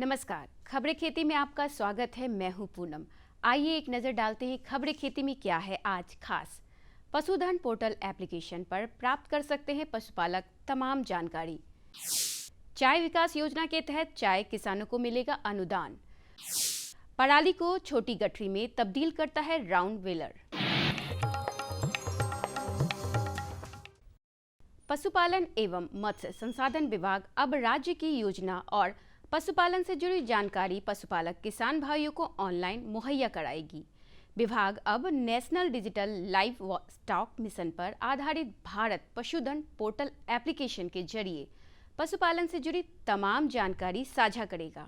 नमस्कार, खबरें खेती में आपका स्वागत है। मैं हूं पूनम। आइए एक नजर डालते हैं खबरें खेती में क्या है आज खास। पशुधन पोर्टल एप्लीकेशन पर प्राप्त कर सकते हैं पशुपालक तमाम जानकारी। चाय विकास योजना के तहत चाय किसानों को मिलेगा अनुदान। पराली को छोटी गठरी में तब्दील करता है राउंड बेलर। पशुपालन एवं मत्स्य संसाधन विभाग अब राज्य की योजना और पशुपालन से जुड़ी जानकारी पशुपालक किसान भाइयों को ऑनलाइन मुहैया कराएगी। विभाग अब national digital live stock mission पर आधारित भारत पशुधन पोर्टल एप्लीकेशन के जरिए पशुपालन से जुड़ी तमाम जानकारी साझा करेगा।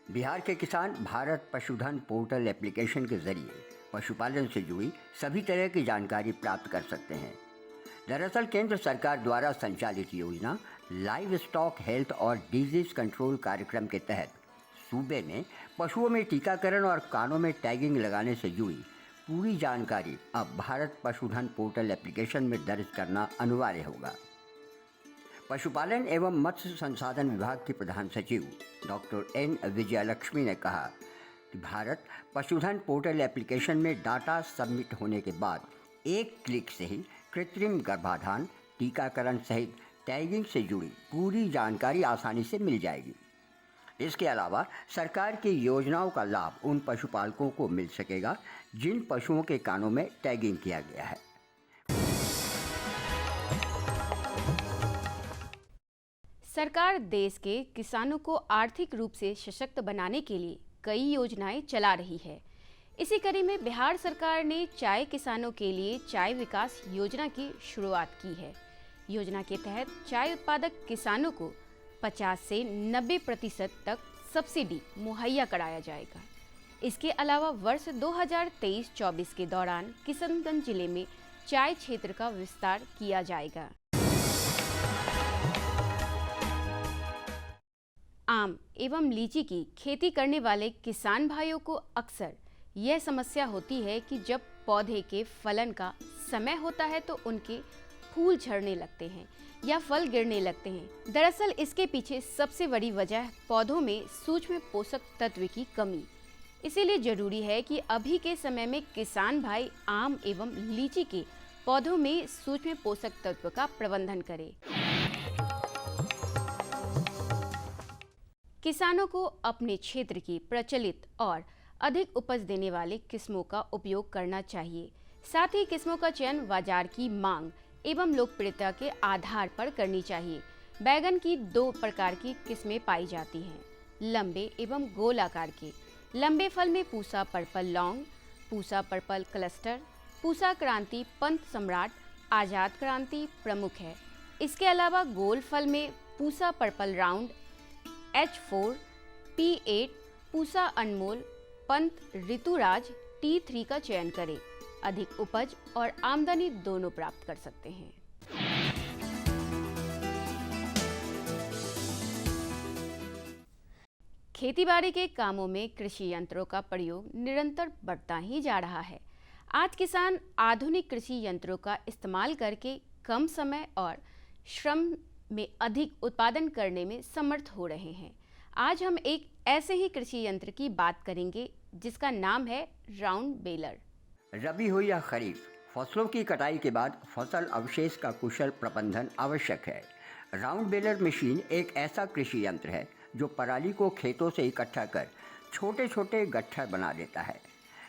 बिहार के किसान भारत पशुधन पोर्टल एप्लीकेशन के जरिए पशुपालन से जुड़ी सभी तरह की जानकारी प्राप्त कर सकते हैं। दरअसल केंद्र सरकार द्वारा संचालित योजना लाइव स्टॉक हेल्थ और डिजीज कंट्रोल कार्यक्रम के तहत सूबे में पशुओं में टीकाकरण और कानों में टैगिंग लगाने से जुड़ी पूरी जानकारी अब भारत पशुधन पोर्टल एप्लीकेशन में दर्ज करना अनिवार्य होगा। पशुपालन एवं मत्स्य संसाधन विभाग की प्रधान सचिव डॉक्टर एन विजयलक्ष्मी ने कहा कि भारत पशुधन पोर्टल एप्लीकेशन में डाटा सबमिट होने के बाद एक क्लिक से ही कृत्रिम गर्भाधान, टीकाकरण सहित टैगिंग से जुड़ी पूरी जानकारी आसानी से मिल जाएगी। इसके अलावा सरकार की योजनाओं का लाभ उन पशुपालकों को मिल सकेगा जिन पशुओं के कानों में टैगिंग किया गया है। सरकार देश के किसानों को आर्थिक रूप से सशक्त बनाने के लिए कई योजनाएं चला रही है। इसी कड़ी में बिहार सरकार ने चाय किसानों के लिए चाय विकास योजना की शुरुआत की है। योजना के तहत चाय उत्पादक किसानों को 50 से 90% तक सब्सिडी मुहैया कराया जाएगा। इसके अलावा वर्ष 2023-24 के दौरान किशनगंज जिले में चाय क्षेत्र का विस्तार किया जाएगा। आम एवं लीची की खेती करने वाले किसान भाइयों को अक्सर यह समस्या होती है कि जब पौधे के फलन का समय होता है तो उनके फूल झड़ने लगते हैं या फल गिरने लगते हैं। दरअसल इसके पीछे सबसे बड़ी वजह पौधों में सूक्ष्म पोषक तत्व की कमी। इसीलिए जरूरी है कि अभी के समय में किसान भाई आम एवं लीची के पौधों में सूक्ष्म पोषक तत्व का प्रबंधन करें। किसानों को अपने क्षेत्र की प्रचलित और अधिक उपज देने वाले किस्मों का उपयोग करना चाहिए। साथ ही किस्मों का चयन बाजार की मांग एवं लोकप्रियता के आधार पर करनी चाहिए। बैगन की 2 प्रकार की किस्में पाई जाती हैं, लंबे एवं गोल आकार के। लंबे फल में Pusa purple long, Pusa purple cluster, Pusa क्रांति पंत सम्राट, आजाद क्रांति प्रमुख है। इसके अलावा गोल फल में Pusa purple round, H4, P8, Pusa Anmol, Pant Rituraj, T3 का चयन करें। अधिक उपज और आमदनी दोनों प्राप्त कर सकते हैं। खेतीबाड़ी के कामों में कृषि यंत्रों का प्रयोग निरंतर बढ़ता ही जा रहा है। आज किसान आधुनिक कृषि यंत्रों का इस्तेमाल करके कम समय और श्रम में अधिक उत्पादन करने में समर्थ हो रहे हैं। आज हम एक ऐसे ही कृषि यंत्र की बात करेंगे जिसका नाम है राउंड बेलर। रबी हो या खरीफ, फसलों की कटाई के बाद फसल अवशेष का कुशल प्रबंधन आवश्यक है। राउंड बेलर मशीन एक ऐसा कृषि यंत्र है जो पराली को खेतों से इकट्ठा कर छोटे छोटे गट्ठर बना देता है।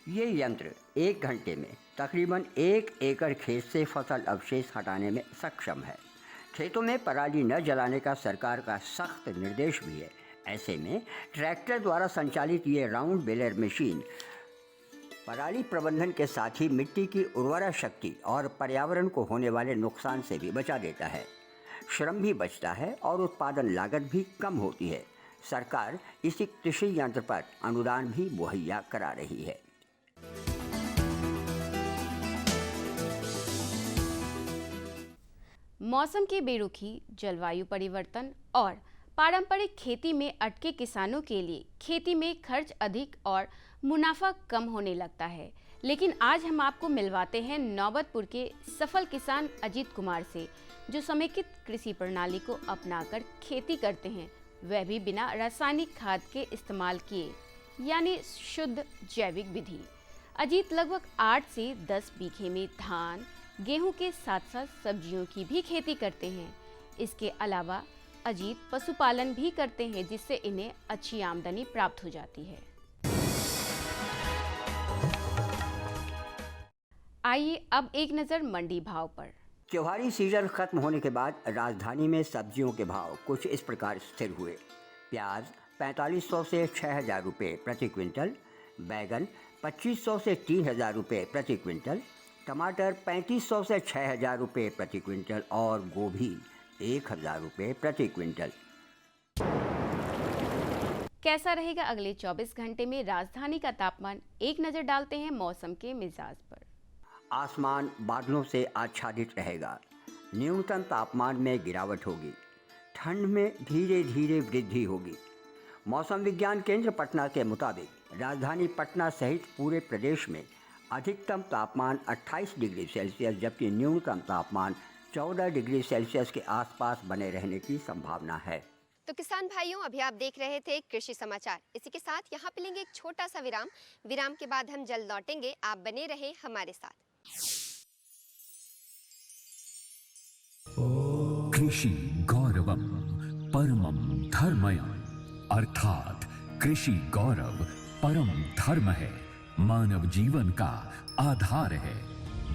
ये यंत्र 1 घंटे में तकरीबन 1 एकड़ खेत से फसल अवशेष हटाने में सक्षम है। खेतों में पराली न जलाने का सरकार का सख्त निर्देश भी है। ऐसे में ट्रैक्टर द्वारा संचालित ये राउंड बेलर मशीन पराली प्रबंधन के साथ ही मिट्टी की उर्वरा शक्ति और पर्यावरण को होने वाले नुकसान से भी बचा देता है। श्रम भी बचता है और उत्पादन लागत भी कम होती है। सरकार इसी कृषि यंत्र पर अनुदान भी मुहैया करा रही है। मौसम की बेरुखी, जलवायु परिवर्तन और पारंपरिक खेती में अटके किसानों के लिए खेती में खर्च अधिक और मुनाफा कम होने लगता है। लेकिन आज हम आपको मिलवाते हैं नौबतपुर के सफल किसान अजीत कुमार से, जो समेकित कृषि प्रणाली को अपनाकर खेती करते हैं वह भी बिना रासायनिक खाद के इस्तेमाल किए, यानी शुद्ध जैविक विधि। अजीत लगभग 8 से 10 बीघे में धान, गेहूं के साथ साथ सब्जियों की भी खेती करते हैं। इसके अलावा अजीत पशुपालन भी करते हैं, जिससे इन्हें अच्छी आमदनी प्राप्त हो जाती है। आइए अब एक नज़र मंडी भाव पर। त्योहारी सीजन खत्म होने के बाद राजधानी में सब्जियों के भाव कुछ इस प्रकार स्थिर हुए। प्याज 4500 से 6000 रुपये प्रति क्विंटल, बैगन 2500 से 3000 रुपये प्रति क्विंटल, टमाटर 3500 से 6000 रुपये प्रति क्विंटल और गोभी 1000 रुपये प्रति क्विंटल। कैसा रहेगा अगले 24 घंटे में राजधानी का तापमान, एक नज़र डालते हैं मौसम के मिजाज पर। आसमान बादलों से आच्छादित रहेगा। न्यूनतम तापमान में गिरावट होगी। ठंड में धीरे धीरे वृद्धि होगी। मौसम विज्ञान केंद्र पटना के मुताबिक राजधानी पटना सहित पूरे प्रदेश में अधिकतम तापमान 28 डिग्री सेल्सियस जबकि न्यूनतम तापमान 14 डिग्री सेल्सियस के आसपास बने रहने की संभावना है। तो किसान भाइयों, अभी आप देख रहे थे कृषि समाचार। इसी के साथ यहाँ पे लेंगे एक छोटा सा विराम। विराम के बाद हम जल्द लौटेंगे। आप बने रहे हमारे साथ। कृषि गौरवम परमम धर्मयम, अर्थात कृषि गौरव परम धर्म है, मानव जीवन का आधार है।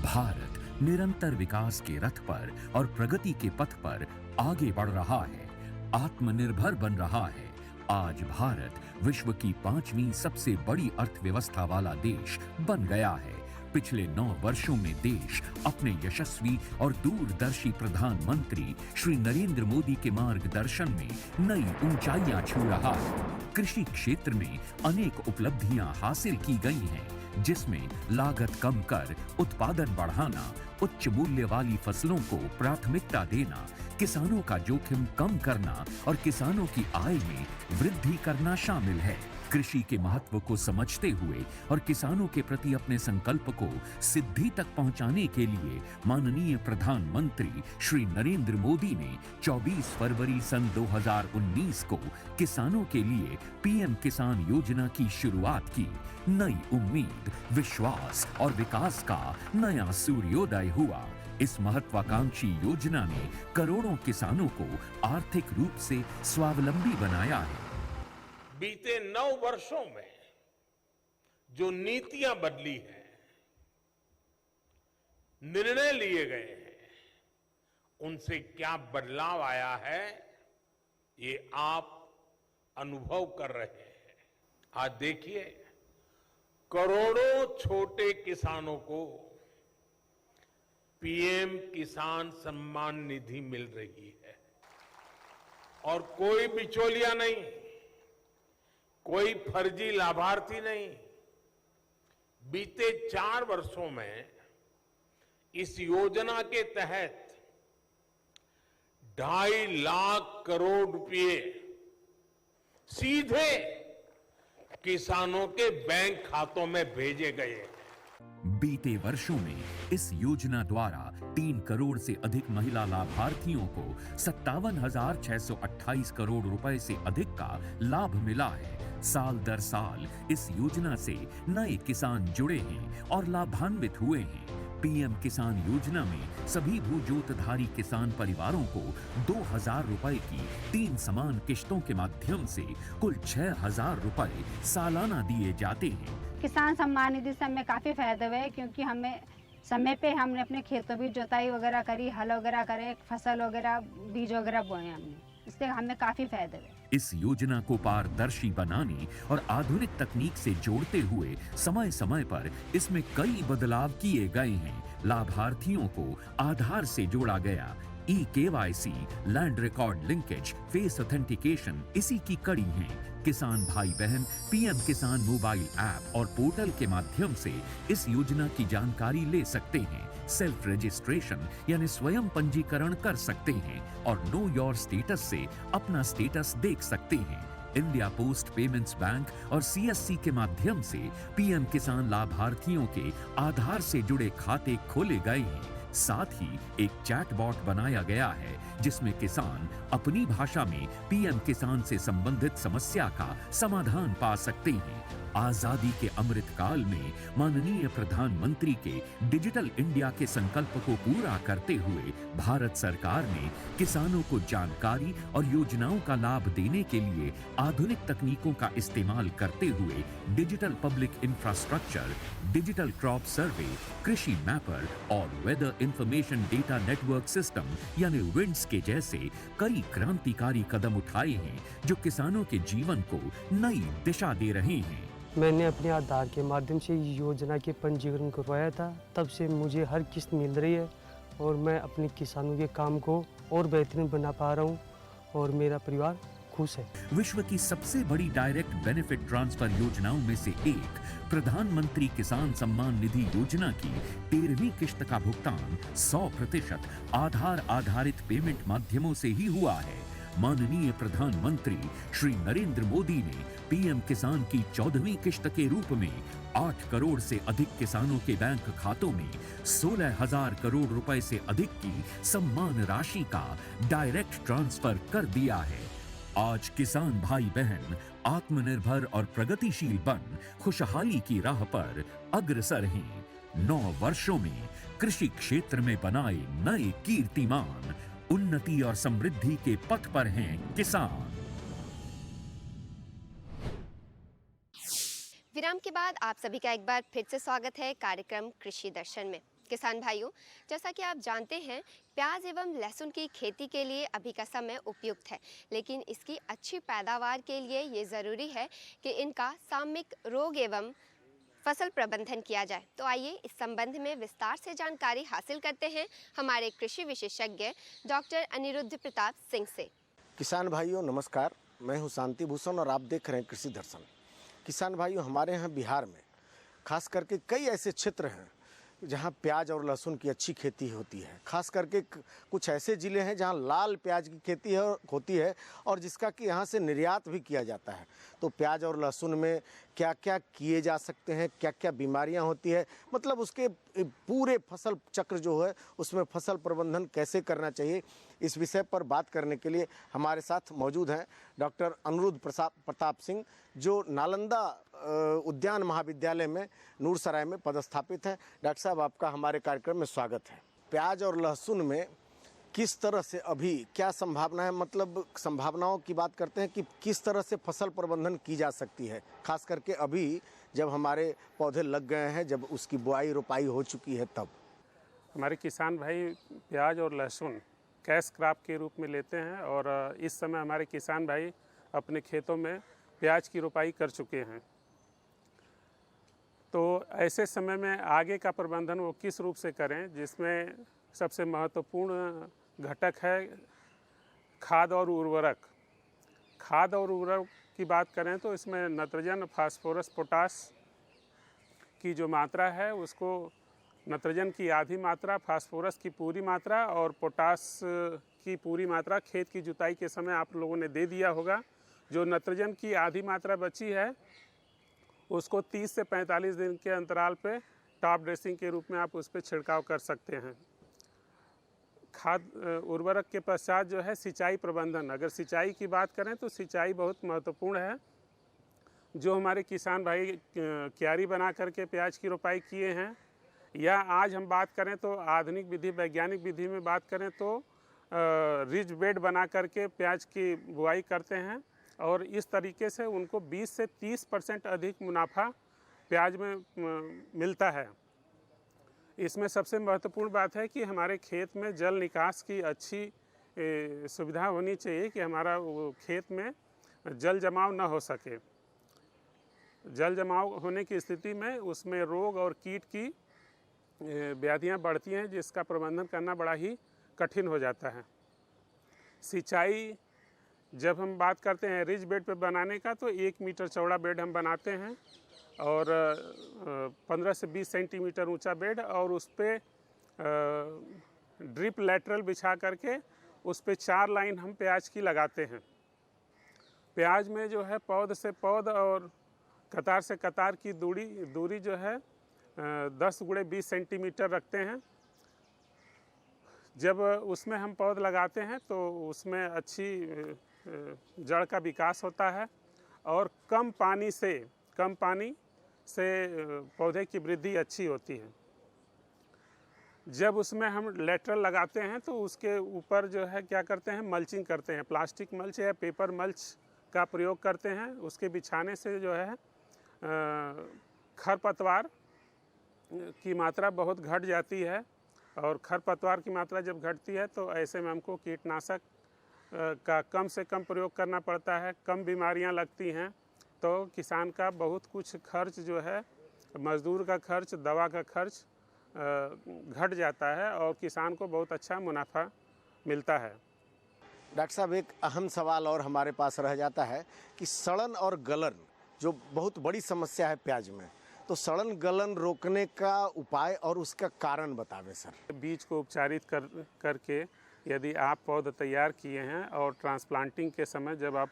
भारत निरंतर विकास के रथ पर और प्रगति के पथ पर आगे बढ़ रहा है, आत्मनिर्भर बन रहा है। आज भारत विश्व की 5वीं सबसे बड़ी अर्थव्यवस्था वाला देश बन गया है। पिछले 9 वर्षों में देश अपने यशस्वी और दूरदर्शी प्रधानमंत्री श्री नरेंद्र मोदी के मार्गदर्शन में नई ऊंचाइयां छू रहा है। कृषि क्षेत्र में अनेक उपलब्धियां हासिल की गई हैं, जिसमें लागत कम कर उत्पादन बढ़ाना, उच्च मूल्य वाली फसलों को प्राथमिकता देना, किसानों का जोखिम कम करना और किसानों की आय में वृद्धि करना शामिल है। कृषि के महत्व को समझते हुए और किसानों के प्रति अपने संकल्प को सिद्धि तक पहुंचाने के लिए माननीय प्रधानमंत्री श्री नरेंद्र मोदी ने 24 फरवरी सन 2019 को किसानों के लिए पीएम किसान योजना की शुरुआत की। नई उम्मीद, विश्वास और विकास का नया सूर्योदय हुआ। इस महत्वाकांक्षी योजना ने करोड़ों किसानों को आर्थिक रूप से स्वावलंबी बनाया है। बीते 9 वर्षों में जो नीतियां बदली हैं, निर्णय लिए गए हैं, उनसे क्या बदलाव आया है, ये आप अनुभव कर रहे हैं। आज देखिए, करोड़ों छोटे किसानों को पीएम किसान सम्मान निधि मिल रही है और कोई बिचौलिया नहीं, कोई फर्जी लाभार्थी नहीं। बीते 4 वर्षों में इस योजना के तहत 2.5 लाख करोड़ रुपए सीधे किसानों के बैंक खातों में भेजे गए। बीते वर्षों में इस योजना द्वारा 3 करोड़ से अधिक महिला लाभार्थियों को 57,628 करोड़ रुपए से अधिक का लाभ मिला है। साल दर साल इस योजना से नए किसान जुड़े हैं और लाभान्वित हुए हैं। पीएम किसान योजना में सभी भूजोतधारी किसान परिवारों को 2,000 रुपए की 3 समान किश्तों के माध्यम से कुल 6,000 रुपए सालाना दिए जाते हैं। किसान सम्मान निधि से हमें काफ़ी फायदा हुआ है, क्योंकि हमें समय पे हमने अपने खेतों की जोताई वगैरह करी, हल वगैरह करे, फसल वगैरह बीज वगैरह बोए हमने, इससे हमें काफ़ी फायदा हुआ। इस योजना को पारदर्शी बनाने और आधुनिक तकनीक से जोड़ते हुए समय समय पर इसमें कई बदलाव किए गए हैं। लाभार्थियों को आधार से जोड़ा गया। KYC, land record linkage, face authentication इसी की कड़ी हैं। किसान भाई बहन पीएम किसान मोबाइल ऐप और पोर्टल के माध्यम से इस योजना की जानकारी ले सकते हैं। सेल्फ रजिस्ट्रेशन यानी स्वयं पंजीकरण कर सकते हैं और नो योर स्टेटस से अपना स्टेटस देख सकते हैं। इंडिया पोस्ट पेमेंट्स बैंक और CSC के माध्यम से पीएम किसान लाभार्थियों के आधार से जुड़े खाते खोले गए हैं, साथ ही एक चैटबॉट बनाया गया है जिसमें किसान अपनी भाषा में पीएम किसान से संबंधित समस्या का समाधान पा सकते हैं। आजादी के अमृत काल में माननीय प्रधानमंत्री के डिजिटल इंडिया के संकल्प को पूरा करते हुए भारत सरकार ने किसानों को जानकारी और योजनाओं का लाभ देने के लिए आधुनिक तकनीकों का इस्तेमाल करते हुए digital public infrastructure, digital crop survey, Krishi mapper और weather information data network system यानी विंड्स के जैसे कई क्रांतिकारी कदम उठाए हैं जो किसानों के जीवन को नई दिशा दे रहे हैं। मैंने अपने आधार के माध्यम से योजना के पंजीकरण करवाया था, तब से मुझे हर किस्त मिल रही है और मैं अपने किसानों के काम को और बेहतरीन बना पा रहा हूँ और मेरा परिवार खुश है। विश्व की सबसे बड़ी डायरेक्ट बेनिफिट ट्रांसफर योजनाओं में से एक प्रधानमंत्री किसान सम्मान निधि योजना की 13वीं किश्त का भुगतान 100% आधार आधारित पेमेंट माध्यमों से ही हुआ है। माननीय प्रधानमंत्री श्री नरेंद्र मोदी ने पीएम किसान की 14वीं किश्त के रूप में 8 करोड़ से अधिक किसानों के बैंक खातों में 16,000 करोड़ रुपए से अधिक की सम्मान राशि का डायरेक्ट ट्रांसफर कर दिया है। आज किसान भाई बहन आत्मनिर्भर और प्रगतिशील बन खुशहाली की राह पर अग्रसर हैं। 9 वर्षों में कृषि क्षेत्र में बनाए नए कीर्तिमान, उन्नति और समृद्धि के पथ पर हैं किसान। विराम के बाद आप सभी का एक बार फिर से स्वागत है कार्यक्रम कृषि दर्शन में। किसान भाइयों, जैसा कि आप जानते हैं, प्याज एवं लहसुन की खेती के लिए अभी का समय उपयुक्त है, लेकिन इसकी अच्छी पैदावार के लिए ये ज़रूरी है कि इनका सामयिक रोग एवं फसल प्रबंधन किया जाए। तो आइए इस संबंध में विस्तार से जानकारी हासिल करते हैं हमारे कृषि विशेषज्ञ डॉक्टर अनिरुद्ध प्रताप सिंह से। किसान भाइयों नमस्कार, मैं हूं शांति भूषण और आप देख रहे हैं कृषि दर्शन। किसान भाइयों, हमारे यहाँ बिहार में खास करके कई ऐसे क्षेत्र हैं जहाँ प्याज और लहसुन की अच्छी खेती होती है। खास करके कुछ ऐसे ज़िले हैं जहाँ लाल प्याज की खेती होती है और जिसका कि यहाँ से निर्यात भी किया जाता है। तो प्याज और लहसुन में क्या क्या किए जा सकते हैं, क्या क्या बीमारियाँ होती है, मतलब उसके पूरे फसल चक्र जो है उसमें फसल प्रबंधन कैसे करना चाहिए, इस विषय पर बात करने के लिए हमारे साथ मौजूद हैं डॉक्टर अनिरुद्ध प्रताप सिंह, जो नालंदा उद्यान महाविद्यालय में नूरसराय में पदस्थापित हैं। डॉक्टर साहब, आपका हमारे कार्यक्रम में स्वागत है। प्याज और लहसुन में किस तरह से अभी क्या संभावना है, मतलब संभावनाओं की बात करते हैं कि किस तरह से फसल प्रबंधन की जा सकती है, खास करके अभी जब हमारे पौधे लग गए हैं, जब उसकी बुआई रोपाई हो चुकी है तब? हमारे किसान भाई प्याज और लहसुन कैश क्रॉप के रूप में लेते हैं और इस समय हमारे किसान भाई अपने खेतों में प्याज की रोपाई कर चुके हैं। तो ऐसे समय में आगे का प्रबंधन वो किस रूप से करें, जिसमें सबसे महत्वपूर्ण घटक है खाद और उर्वरक। खाद और उर्वरक की बात करें तो इसमें नाइट्रोजन, फास्फोरस, पोटास की जो मात्रा है उसको नाइट्रोजन की आधी मात्रा, फास्फोरस की पूरी मात्रा और पोटास की पूरी मात्रा खेत की जुताई के समय आप लोगों ने दे दिया होगा। जो नाइट्रोजन की आधी मात्रा बची है उसको 30 से 45 दिन के अंतराल पे टॉप ड्रेसिंग के रूप में आप उस पर छिड़काव कर सकते हैं। खाद उर्वरक के पश्चात जो है सिंचाई प्रबंधन। अगर सिंचाई की बात करें तो सिंचाई बहुत महत्वपूर्ण है। जो हमारे किसान भाई क्यारी बना करके प्याज की रोपाई किए हैं, या आज हम बात करें तो आधुनिक विधि, वैज्ञानिक विधि में बात करें तो रिज बेड बना करके प्याज की बुआई करते हैं और इस तरीके से उनको 20 से 30% अधिक मुनाफा प्याज में मिलता है। इसमें सबसे महत्वपूर्ण बात है कि हमारे खेत में जल निकास की अच्छी सुविधा होनी चाहिए कि हमारा वो खेत में जल जमाव न हो सके। जल जमाव होने की स्थिति में उसमें रोग और कीट की व्याधियाँ बढ़ती हैं, जिसका प्रबंधन करना बड़ा ही कठिन हो जाता है। सिंचाई जब हम बात करते हैं रिज बेड पे बनाने का, तो 1 मीटर चौड़ा बेड हम बनाते हैं और 15 से 20 सेंटीमीटर ऊंचा बेड, और उस पर ड्रिप लेटरल बिछा करके उस पर 4 लाइन हम प्याज की लगाते हैं। प्याज में जो है पौध से पौध और कतार से कतार की दूरी जो है 10 × 20 सेंटीमीटर रखते हैं। जब उसमें हम पौध लगाते हैं तो उसमें अच्छी जड़ का विकास होता है और कम पानी से पौधे की वृद्धि अच्छी होती है। जब उसमें हम लेटरल लगाते हैं तो उसके ऊपर जो है क्या करते हैं, मल्चिंग करते हैं, प्लास्टिक मल्च या पेपर मल्च का प्रयोग करते हैं। उसके बिछाने से जो है खरपतवार की मात्रा बहुत घट जाती है और खरपतवार की मात्रा जब घटती है तो ऐसे में हमको कीटनाशक का कम से कम प्रयोग करना पड़ता है, कम बीमारियां लगती हैं, तो किसान का बहुत कुछ खर्च जो है, मज़दूर का खर्च, दवा का खर्च घट जाता है और किसान को बहुत अच्छा मुनाफा मिलता है। डॉक्टर साहब, एक अहम सवाल और हमारे पास रह जाता है कि सड़न और गलन जो बहुत बड़ी समस्या है प्याज में, तो सड़न गलन रोकने का उपाय और उसका कारण बतावें सर। बीज को उपचारित करके यदि आप पौध तैयार किए हैं और ट्रांसप्लांटिंग के समय जब आप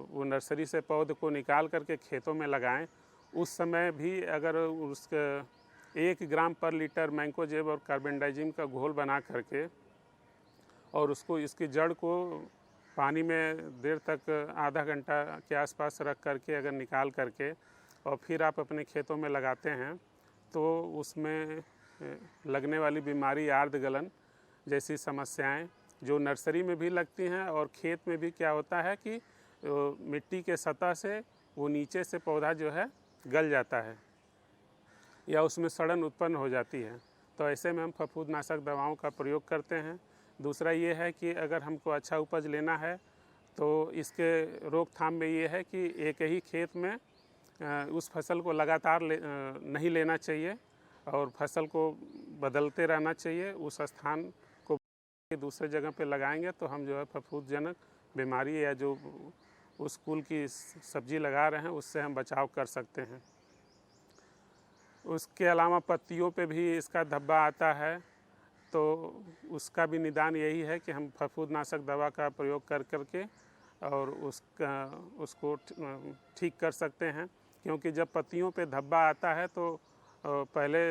वो नर्सरी से पौध को निकाल करके खेतों में लगाएं, उस समय भी अगर उसका 1 ग्राम पर लीटर मैंकोजेब और कार्बेंडाजिम का घोल बना करके और उसको इसकी जड़ को पानी में देर तक आधा घंटा के आसपास रख करके अगर निकाल करके और फिर आप अपने खेतों में लगाते हैं तो उसमें लगने वाली बीमारी आर्द्र गलन जैसी समस्याएं जो नर्सरी में भी लगती हैं और खेत में भी क्या होता है कि मिट्टी के सतह से वो नीचे से पौधा जो है गल जाता है या उसमें सड़न उत्पन्न हो जाती है। तो ऐसे में हम फफूंदनाशक दवाओं का प्रयोग करते हैं। दूसरा ये है कि अगर हमको अच्छा उपज लेना है तो इसके रोकथाम में ये है कि एक ही खेत में उस फसल को लगातार नहीं लेना चाहिए और फसल को बदलते रहना चाहिए। उस स्थान को दूसरे जगह पे लगाएंगे तो हम जो है फफूंदजनक बीमारी या जो उस कुल की सब्जी लगा रहे हैं उससे हम बचाव कर सकते हैं। उसके अलावा पत्तियों पे भी इसका धब्बा आता है, तो उसका भी निदान यही है कि हम फफूंदनाशक दवा का प्रयोग कर करके और उसको ठीक कर सकते हैं। क्योंकि जब पत्तियों पे धब्बा आता है तो पहले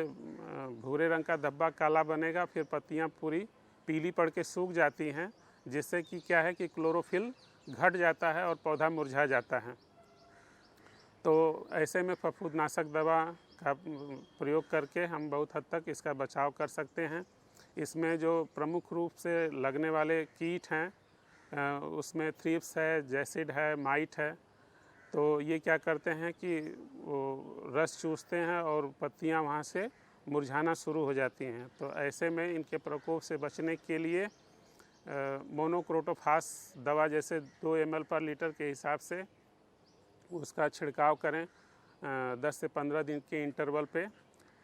भूरे रंग का धब्बा काला बनेगा, फिर पत्तियां पूरी पीली पड़ के सूख जाती हैं, जिससे कि क्या है कि क्लोरोफिल घट जाता है और पौधा मुरझा जाता है। तो ऐसे में फफूंदनाशक दवा का प्रयोग करके हम बहुत हद तक इसका बचाव कर सकते हैं। इसमें जो प्रमुख रूप से लगने वाले कीट हैं उसमें थ्रिप्स है, जैसिड है, माइट है। तो ये क्या करते हैं कि वो रस चूसते हैं और पत्तियां वहाँ से मुरझाना शुरू हो जाती हैं। तो ऐसे में इनके प्रकोप से बचने के लिए मोनोक्रोटोफास दवा जैसे 2 ml पर लीटर के हिसाब से उसका छिड़काव करें 10 से 15 दिन के इंटरवल पे,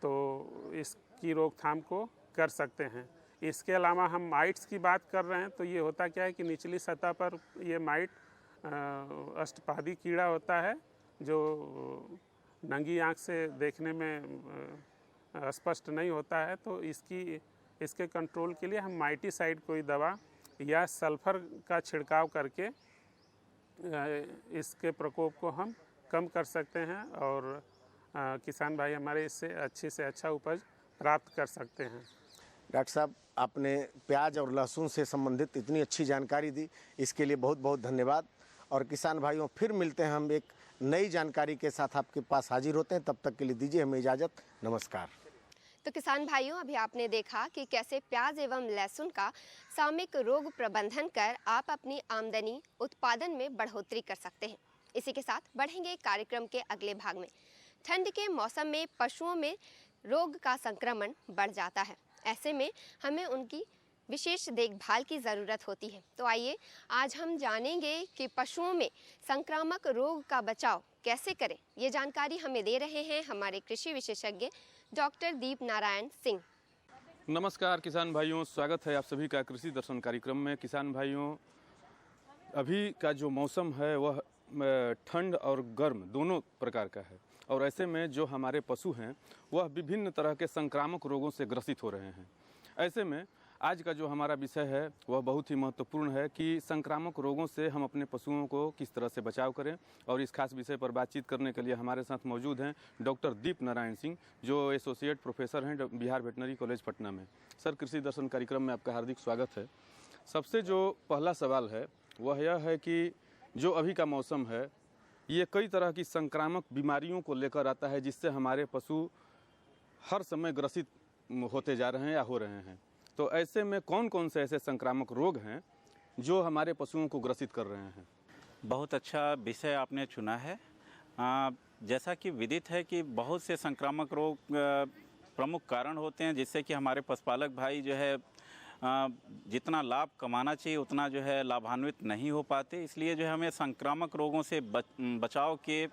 तो इसकी रोकथाम को कर सकते हैं। इसके अलावा हम माइट्स की बात कर रहे हैं तो ये होता क्या है कि निचली सतह पर ये माइट अष्टपादी कीड़ा होता है जो नंगी आँख से देखने में स्पष्ट नहीं होता है। तो इसके कंट्रोल के लिए हम माइटीसाइड कोई दवा या सल्फर का छिड़काव करके इसके प्रकोप को हम कम कर सकते हैं और किसान भाई हमारे इससे अच्छे से अच्छा उपज प्राप्त कर सकते हैं। डॉक्टर साहब, आपने प्याज और लहसुन से संबंधित इतनी अच्छी जानकारी दी, इसके लिए बहुत बहुत धन्यवाद। और किसान भाइयों, फिर मिलते हैं हम एक नई जानकारी के साथ आपके पास हाजिर होते हैं। तब तक के लिए दीजिए हमें इजाज़त। नमस्कार। तो किसान भाइयों, अभी आपने देखा कि कैसे प्याज एवं लहसुन का सामयिक रोग प्रबंधन कर आप अपनी आमदनी उत्पादन में बढ़ोतरी कर सकते हैं। इसी के साथ बढ़ेंगे कार्यक्रम के अगले भाग में। ठंड के मौसम में पशुओं में रोग का संक्रमण बढ़ जाता है, ऐसे में हमें उनकी विशेष देखभाल की ज़रूरत होती है। तो आइए आज हम जानेंगे कि पशुओं में संक्रामक रोग का बचाव कैसे करें। ये जानकारी हमें दे रहे हैं हमारे कृषि विशेषज्ञ डॉक्टर दीप नारायण सिंह। नमस्कार किसान भाइयों, स्वागत है आप सभी का कृषि दर्शन कार्यक्रम में। किसान भाइयों, अभी का जो मौसम है वह ठंड और गर्म दोनों प्रकार का है और ऐसे में जो हमारे पशु हैं वह विभिन्न तरह के संक्रामक रोगों से ग्रसित हो रहे हैं। ऐसे में आज का जो हमारा विषय है वह बहुत ही महत्वपूर्ण है कि संक्रामक रोगों से हम अपने पशुओं को किस तरह से बचाव करें। और इस खास विषय पर बातचीत करने के लिए हमारे साथ मौजूद हैं डॉक्टर दीप नारायण सिंह, जो एसोसिएट प्रोफेसर हैं बिहार वेटनरी कॉलेज पटना में। सर, कृषि दर्शन कार्यक्रम में आपका हार्दिक स्वागत है। सबसे जो पहला सवाल है वह यह है कि जो अभी का मौसम है ये कई तरह की संक्रामक बीमारियों को लेकर आता है, जिससे हमारे पशु हर समय ग्रसित होते जा रहे हैं या हो रहे हैं। तो ऐसे में कौन कौन से ऐसे संक्रामक रोग हैं जो हमारे पशुओं को ग्रसित कर रहे हैं? बहुत अच्छा विषय आपने चुना है। जैसा कि विदित है कि बहुत से संक्रामक रोग प्रमुख कारण होते हैं जिससे कि हमारे पशुपालक भाई जो है जितना लाभ कमाना चाहिए उतना जो है लाभान्वित नहीं हो पाते। इसलिए जो है हमें संक्रामक रोगों से बचाव के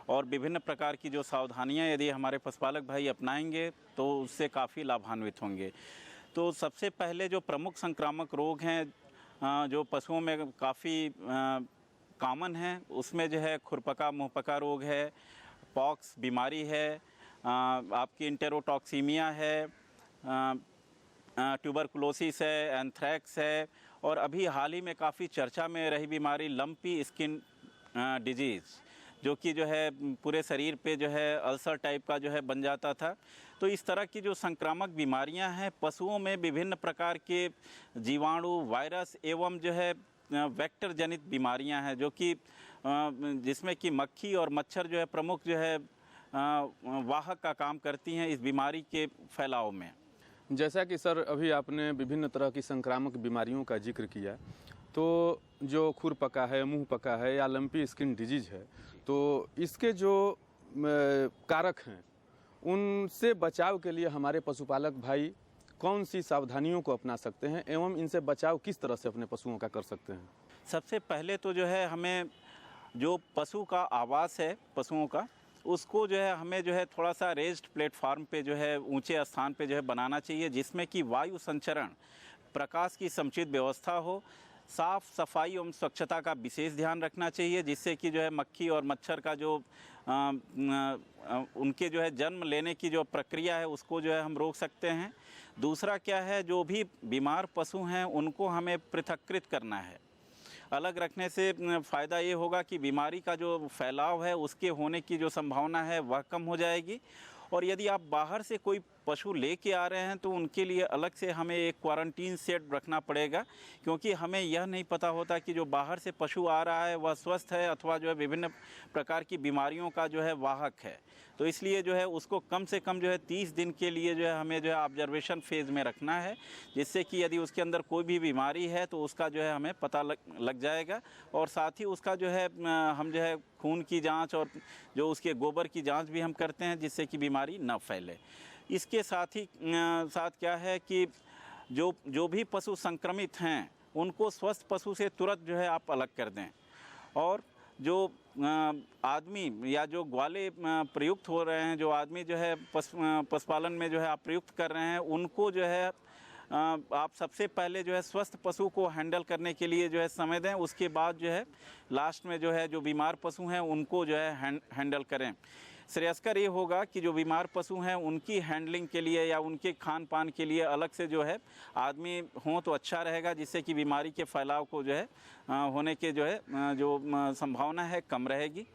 और विभिन्न प्रकार की जो सावधानियां यदि हमारे पशुपालक भाई अपनाएंगे तो उससे काफ़ी लाभान्वित होंगे। तो सबसे पहले जो प्रमुख संक्रामक रोग हैं जो पशुओं में काफ़ी कॉमन हैं, उसमें जो है खुरपका मुंहपका रोग है, पॉक्स बीमारी है, आपकी इंटेरोटॉक्सीमिया है, ट्यूबरकुलोसिस है, एंथ्रैक्स है, और अभी हाल ही में काफ़ी चर्चा में रही बीमारी लंपी स्किन डिजीज़, जो कि जो है पूरे शरीर पे जो है अल्सर टाइप का जो है बन जाता था। तो इस तरह की जो संक्रामक बीमारियां हैं पशुओं में विभिन्न प्रकार के जीवाणु, वायरस एवं जो है वेक्टर जनित बीमारियां हैं, जो कि जिसमें कि मक्खी और मच्छर जो है प्रमुख जो है वाहक का काम करती हैं इस बीमारी के फैलाव में। जैसा कि सर अभी आपने विभिन्न तरह की संक्रामक बीमारियों का जिक्र किया, तो जो खुरपका है, मुंह पका है या लंपी स्किन डिजीज है, तो इसके जो कारक हैं उनसे बचाव के लिए हमारे पशुपालक भाई कौन सी सावधानियों को अपना सकते हैं एवं इनसे बचाव किस तरह से अपने पशुओं का कर सकते हैं? सबसे पहले तो जो है हमें जो पशु का आवास है पशुओं का, उसको जो है हमें जो है थोड़ा सा रेज्ड प्लेटफॉर्म पे जो है ऊंचे स्थान पे जो है बनाना चाहिए, जिसमें कि वायु संचरण, प्रकाश की समुचित व्यवस्था हो, साफ सफाई एवं स्वच्छता का विशेष ध्यान रखना चाहिए, जिससे कि जो है मक्खी और मच्छर का जो उनके जो है जन्म लेने की जो प्रक्रिया है उसको जो है हम रोक सकते हैं। दूसरा क्या है, जो भी बीमार पशु हैं उनको हमें पृथक्कृत करना है। अलग रखने से फ़ायदा ये होगा कि बीमारी का जो फैलाव है उसके होने की जो संभावना है वह कम हो जाएगी। और यदि आप बाहर से कोई पशु लेके आ रहे हैं तो उनके लिए अलग से हमें एक क्वारंटीन सेट रखना पड़ेगा, क्योंकि हमें यह नहीं पता होता कि जो बाहर से पशु आ रहा है वह स्वस्थ है अथवा जो है विभिन्न प्रकार की बीमारियों का जो है वाहक है। तो इसलिए जो है उसको कम से कम जो है 30 दिन के लिए जो है हमें जो है ऑब्जर्वेशन फेज़ में रखना है, जिससे कि यदि उसके अंदर कोई भी बीमारी है तो उसका जो है हमें पता लग जाएगा। और साथ ही उसका जो है हम जो है खून की जांच और जो उसके गोबर की जांच भी हम करते हैं, जिससे कि बीमारी न फैले। इसके साथ ही साथ क्या है कि जो भी पशु संक्रमित हैं उनको स्वस्थ पशु से तुरंत जो है आप अलग कर दें। और जो आदमी या जो ग्वाले प्रयुक्त हो रहे हैं, जो आदमी जो है पशुपालन में जो है आप प्रयुक्त कर रहे हैं, उनको जो है आप सबसे पहले जो है स्वस्थ पशु को हैंडल करने के लिए जो है समय दें। उसके बाद जो है लास्ट में जो है जो बीमार पशु हैं उनको जो है हैंडल करें। श्रेयस्कर ये होगा कि जो बीमार पशु हैं उनकी हैंडलिंग के लिए या उनके खान पान के लिए अलग से जो है आदमी हों तो अच्छा रहेगा, जिससे कि बीमारी के फैलाव को जो है होने के जो है जो संभावना है कम रहेगी।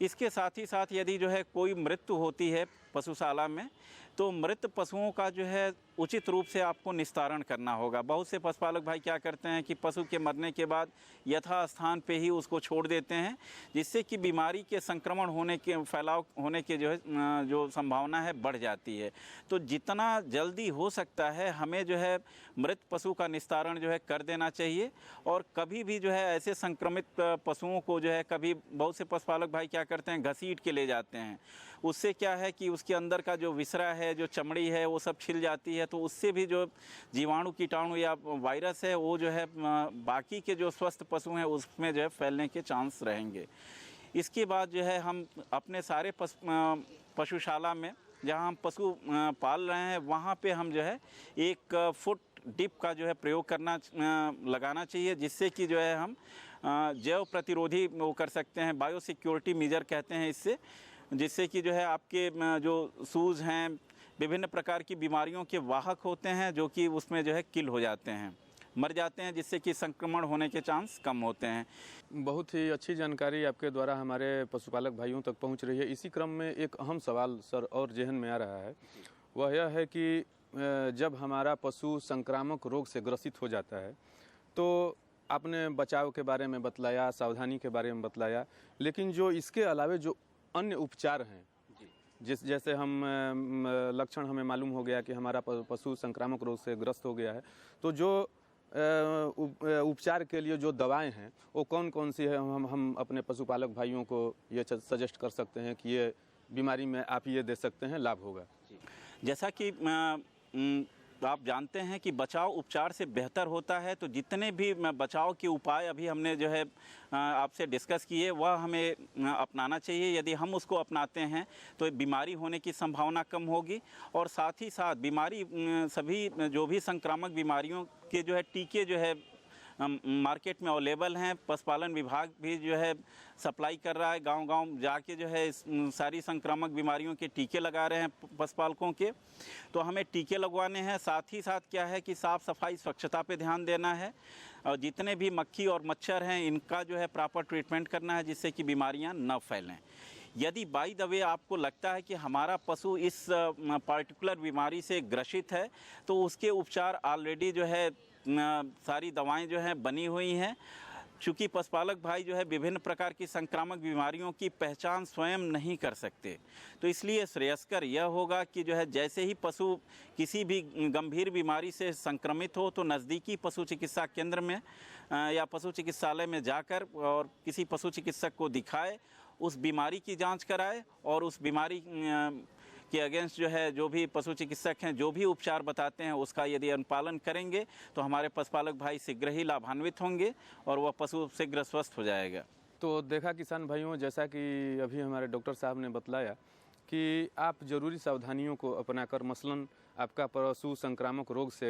इसके साथ ही साथ यदि जो है कोई मृत्यु होती है पशुशाला में, तो मृत पशुओं का जो है उचित रूप से आपको निस्तारण करना होगा। बहुत से पशुपालक भाई क्या करते हैं कि पशु के मरने के बाद यथास्थान पे ही उसको छोड़ देते हैं, जिससे कि बीमारी के संक्रमण होने के फैलाव होने के जो है जो संभावना है बढ़ जाती है। तो जितना जल्दी हो सकता है हमें जो है मृत पशु का निस्तारण जो है कर देना चाहिए। और कभी भी जो है ऐसे संक्रमित पशुओं को जो है कभी बहुत से पशुपालक भाई क्या करते हैं घसीट के ले जाते हैं। उससे क्या है कि उसके अंदर का जो विसरा है, जो चमड़ी है, वो सब छिल जाती है, तो उससे भी जो जीवाणु कीटाणु या वायरस है वो जो है बाकी के जो स्वस्थ पशु हैं उसमें जो है फैलने के चांस रहेंगे। इसके बाद जो है हम अपने सारे पशुशाला में जहां हम पशु पाल रहे हैं वहां पे हम जो है 1 फुट डिप का जो है प्रयोग लगाना चाहिए, जिससे कि जो है हम जैव प्रतिरोधी वो कर सकते हैं, बायो सिक्योरिटी मेजर कहते हैं इससे, जिससे कि जो है आपके जो शूज़ हैं विभिन्न प्रकार की बीमारियों के वाहक होते हैं जो कि उसमें जो है किल हो जाते हैं, मर जाते हैं, जिससे कि संक्रमण होने के चांस कम होते हैं। बहुत ही अच्छी जानकारी आपके द्वारा हमारे पशुपालक भाइयों तक पहुंच रही है। इसी क्रम में एक अहम सवाल सर और जहन में आ रहा है, वह यह है कि जब हमारा पशु संक्रामक रोग से ग्रसित हो जाता है तो आपने बचाव के बारे में बतलाया, सावधानी के बारे में बतलाया, लेकिन जो इसके अलावे जो अन्य उपचार हैं, जैसे हम लक्षण हमें मालूम हो गया कि हमारा पशु संक्रामक रोग से ग्रस्त हो गया है, तो जो उपचार के लिए जो दवाएं हैं वो कौन कौन सी है, हम अपने पशुपालक भाइयों को ये सजेस्ट कर सकते हैं कि ये बीमारी में आप ये दे सकते हैं, लाभ होगा? जैसा कि आप जानते हैं कि बचाव उपचार से बेहतर होता है, तो जितने भी बचाव के उपाय अभी हमने जो है आपसे डिस्कस किए वह हमें अपनाना चाहिए। यदि हम उसको अपनाते हैं तो बीमारी होने की संभावना कम होगी, और साथ ही साथ बीमारी सभी जो भी संक्रामक बीमारियों के जो है टीके जो है मार्केट में अवेलेबल हैं। पशुपालन विभाग भी जो है सप्लाई कर रहा है, गांव-गांव जाके जो है सारी संक्रामक बीमारियों के टीके लगा रहे हैं पशुपालकों के। तो हमें टीके लगवाने हैं, साथ ही साथ क्या है कि साफ़ सफाई स्वच्छता पे ध्यान देना है, और जितने भी मक्खी और मच्छर हैं इनका जो है प्रॉपर ट्रीटमेंट करना है, जिससे कि बीमारियां न फैलें। यदि बाय द वे आपको लगता है कि हमारा पशु इस पार्टिकुलर बीमारी से ग्रसित है, तो उसके उपचार ऑलरेडी जो है सारी दवाएं जो हैं बनी हुई हैं। चूँकि पशुपालक भाई जो है विभिन्न प्रकार की संक्रामक बीमारियों की पहचान स्वयं नहीं कर सकते, तो इसलिए श्रेयस्कर यह होगा कि जो है जैसे ही पशु किसी भी गंभीर बीमारी से संक्रमित हो तो नज़दीकी पशु चिकित्सा केंद्र में या पशु चिकित्सालय में जाकर और किसी पशु चिकित्सक को दिखाए, उस बीमारी की जांच कराए, और उस बीमारी के अगेंस्ट जो है जो भी पशु चिकित्सक हैं जो भी उपचार बताते हैं उसका यदि अनुपालन करेंगे तो हमारे पशुपालक भाई शीघ्र ही लाभान्वित होंगे और वह पशु शीघ्र स्वस्थ हो जाएगा। तो देखा किसान भाइयों, जैसा कि अभी हमारे डॉक्टर साहब ने बतलाया कि आप ज़रूरी सावधानियों को अपनाकर, मसलन आपका पशु संक्रामक रोग से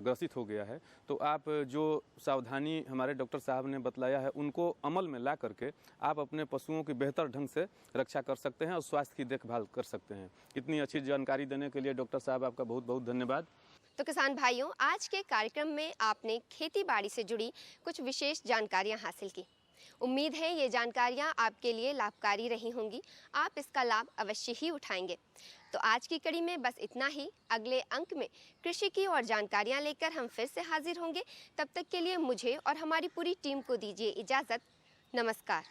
ग्रसित हो गया है, तो आप जो सावधानी हमारे डॉक्टर साहब ने बतलाया है उनको अमल में ला करके आप अपने पशुओं की बेहतर ढंग से रक्षा कर सकते हैं और स्वास्थ्य की देखभाल कर सकते हैं। इतनी अच्छी जानकारी देने के लिए डॉक्टर साहब आपका बहुत बहुत धन्यवाद। तो किसान भाइयों, आज के कार्यक्रम में आपने खेती बाड़ी से जुड़ी कुछ विशेष जानकारियां हासिल की। उम्मीद है ये जानकारियां आपके लिए लाभकारी रही होंगी, आप इसका लाभ अवश्य ही उठाएंगे। तो आज की कड़ी में बस इतना ही। अगले अंक में कृषि की और जानकारियां लेकर हम फिर से हाजिर होंगे। तब तक के लिए मुझे और हमारी पूरी टीम को दीजिए इजाज़त। नमस्कार।